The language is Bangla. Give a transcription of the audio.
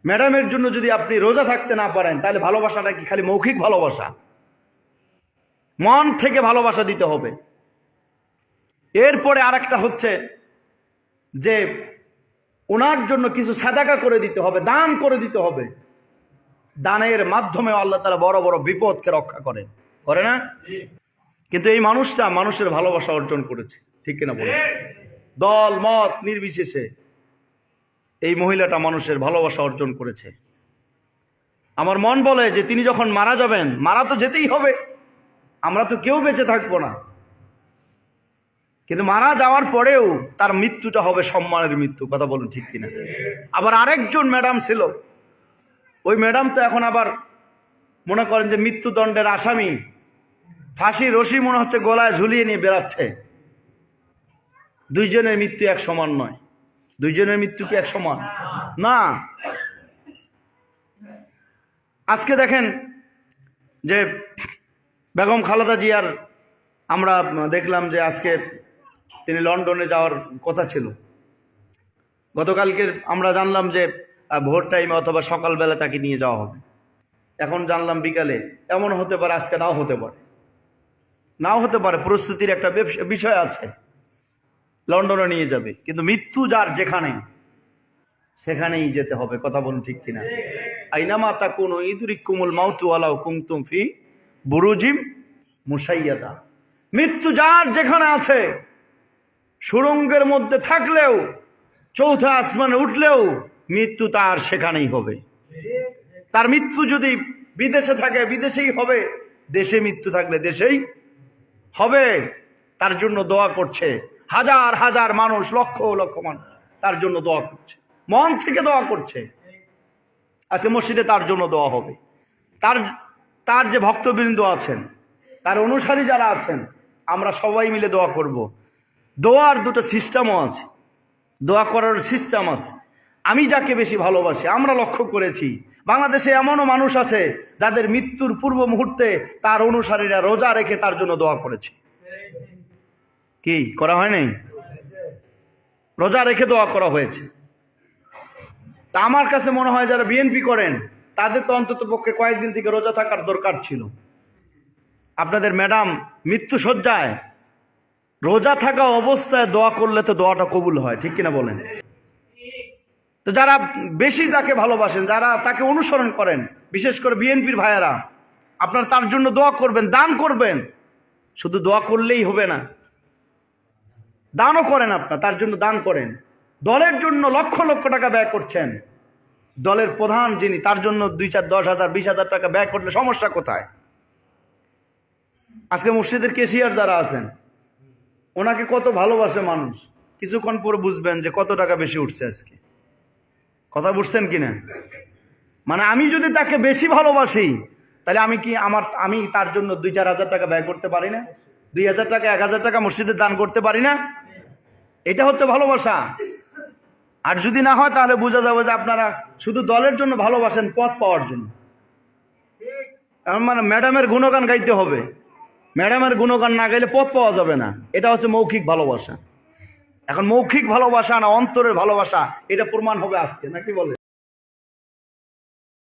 ম্যাডামের জন্য যদি আপনি রোজা থাকতে না পারেন, তাহলে ভালোবাসাটা কি খালি মৌখিক ভালোবাসা? মন থেকে ভালোবাসা দিতে হবে। এরপরে আরেকটা হচ্ছে যে ওনার জন্য কিছু সাদাকা করে দিতে হবে, দান করে দিতে হবে। দানের মাধ্যমে আল্লাহ তাআলা বড় বড় বিপদকে রক্ষা করে না? কিন্তু এই মানুষটা মানুষের ভালোবাসা অর্জন করেছে, ঠিক কিনা বলুন? দল মত নির্বিশেষে এই মহিলাটা মানুষের ভালোবাসা অর্জন করেছে। আমার মন বলে যে তিনি যখন মারা যাবেন, মারা তো যেতেই হবে, আমরা তো কেউ বেঁচে থাকবো না, কিন্তু মারা যাওয়ার পরেও তার মৃত্যুটা হবে সম্মানের মৃত্যু। কথা বলুন, ঠিক কিনা? আবার আরেকজন ম্যাডাম ছিল, ওই ম্যাডাম তো এখন আবার মনে করেন যে মৃত্যুদণ্ডের আসামি, ফাঁসি রশি মনে হচ্ছে গলায় ঝুলিয়ে নিয়ে বেড়াচ্ছে। দুইজনের মৃত্যু এক সমান নয়। দুইজনের মৃত্যু কি এক সমান না? আজকে দেখেন যে বেগম খালেদা জিয়ার আমরা দেখলাম যে আজকে তিনি লন্ডনে যাওয়ার কথা ছিল। গতকালকে আমরা জানলাম যে ভোর টাইমে অথবা সকালবেলা তাকে নিয়ে যাওয়া হবে। এখন জানলাম বিকালে। এমন হতে পারে আজকে নাও হতে পারে, নাও হতে পারে, প্রস্তুতির একটা বিষয় আছে। লন্ডনে নিয়ে যাবে, কিন্তু মৃত্যু যার যেখানে সেখানেই যেতে হবে। কথা বলুন, ঠিক কিনা? আইনামা তাকুনু ইদরিকুমুল মাউতু ওয়ালাউ কুনতুম ফি বুরুজিম মুশাইয়াদা। মৃত্যু যার যেখানে আছে, সুড়ঙ্গের মধ্যে থাকলেও, চৌথা আসমানে উঠলেও মৃত্যু তার সেখানেই হবে। তার মৃত্যু যদি বিদেশে থাকে বিদেশেই হবে, দেশে মৃত্যু থাকলে দেশেই হবে। তার জন্য দোয়া করছে হাজার হাজার মানুষ, লক্ষ লক্ষ মানুষ তার জন্য দোয়া করছে, মন থেকে দোয়া করছে। আজকে মসজিদে তার জন্য দোয়া হবে। তার যে ভক্তবৃন্দ আছেন, তার অনুসারী যারা আছেন, আমরা সবাই মিলে দোয়া করব। দোয়ার দুটো সিস্টেমও আছে, দোয়া করার সিস্টেম আছে। আমি যাকে বেশি ভালোবাসি, আমরা লক্ষ্য করেছি বাংলাদেশে এমনও মানুষ আছে যাদের মৃত্যুর পূর্ব মুহূর্তে তার অনুসারীরা রোজা রেখে তার জন্য দোয়া করেছে। কি করা হয় নাই? রোজা রেখে দোয়া করা হয়েছে। তা আমার কাছে মনে হয় যারা বিএনপি করেন, তাদের তো অন্তত পক্ষে কয়েকদিন থেকে রোজা থাকার দরকার ছিল। আপনাদের ম্যাডাম মৃত্যু শয্যায় রোজা থাকা অবস্থায় দোয়া করলে তো দোয়াটা কবুল হয়, ঠিক কিনা বলেন? তো যারা বেশি তাকে ভালোবাসেন, যারা তাকে অনুসরণ করেন, বিশেষ করে বিএনপির ভাইয়েরা, আপনারা তার জন্য দোয়া করবেন, দান করবেন। শুধু দোয়া করলেই হবে না, দানও করেন। আপনার তার জন্য দান করেন। দলের জন্য লক্ষ লক্ষ টাকা ব্যয় করছেন, দলের প্রধান যিনি, তার জন্য 2, 4, 10,000, 20,000 টাকা ব্যয় করলে সমস্যা কোথায়? আজকে মসজিদের কেশিয়ার যারা আছেন, ওনাকে কত ভালোবাসে মানুষ, কিছুক্ষণ পরে বুঝবেন যে কত টাকা বেশি উঠছে আজকে। কথা বুঝছেন কিনা? মানে আমি যদি তাকে বেশি ভালোবাসি, তাহলে আমি তার জন্য 2-4 হাজার টাকা ব্যয় করতে পারি না? 2,000 টাকা, 1,000 টাকা মসজিদে দান করতে পারি না? এটা হচ্ছে ভালোবাসা। আর যদি না হয়, তাহলে বোঝা যাবে যে আপনারা শুধু দলের জন্য ভালোবাসেন, পদ পাওয়ার জন্য। মানে ম্যাডামের গুণগান গাইতে হবে, ম্যাডামের গুণগান না গাইলে পদ পাওয়া যাবে না। এটা হচ্ছে মৌখিক ভালোবাসা। এখন মৌখিক ভালোবাসা না অন্তরের ভালোবাসা, এটা প্রমাণ হবে আজকে, নাকি বলে?